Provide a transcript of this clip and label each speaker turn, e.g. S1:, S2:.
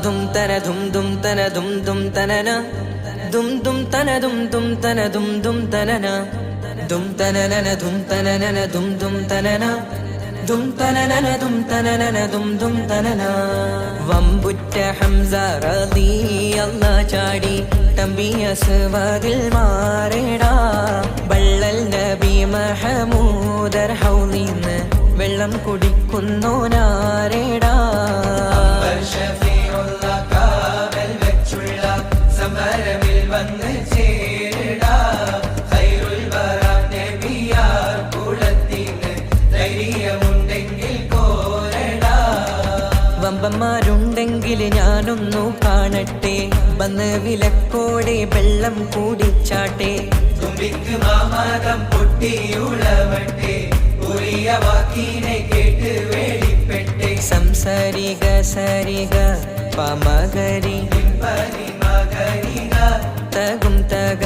S1: ദും തന ദും ദും തന ദും ദും തനന ദും ദും തന ദും ദും തന ദും ദും തനന ദും തനനന ദും തനനന ദും ദും തനന ദും തനനന ദും തനനന ദും ദും തനന വമ്പുറ്റ ഹംസ റളിയല്ലാഹു ചാടി തമ്പിയ സ്വാദിൽ മാറേടാ ബള്ളൽ നബി മഹമൂദർ ഹൗലിന്ന് വെള്ളം കുടിക്കുന്നോനാരേടാ സമരമിൽ വന്ന് ചേരടാ ഖൈറുൽ വറാ നബിയാർ കുലത്തിന് ധൈര്യമുണ്ടെങ്കിൽ കോരടാ വമ്പന്മാരുണ്ടെങ്കിൽ ഞാനൊന്നു കാണട്ടെ വന്ന് വിലക്കോടെ വെള്ളം കൂടിച്ചാട്ടെ തുമ്പിക്ക് മാമാകം പൊട്ടിയുളവട്ടെ ഉറിയ വാക്കിനെ കേട്ട് വേളിപ്പെട്ടെ സംസരിക സരിക പമകരി തകും തക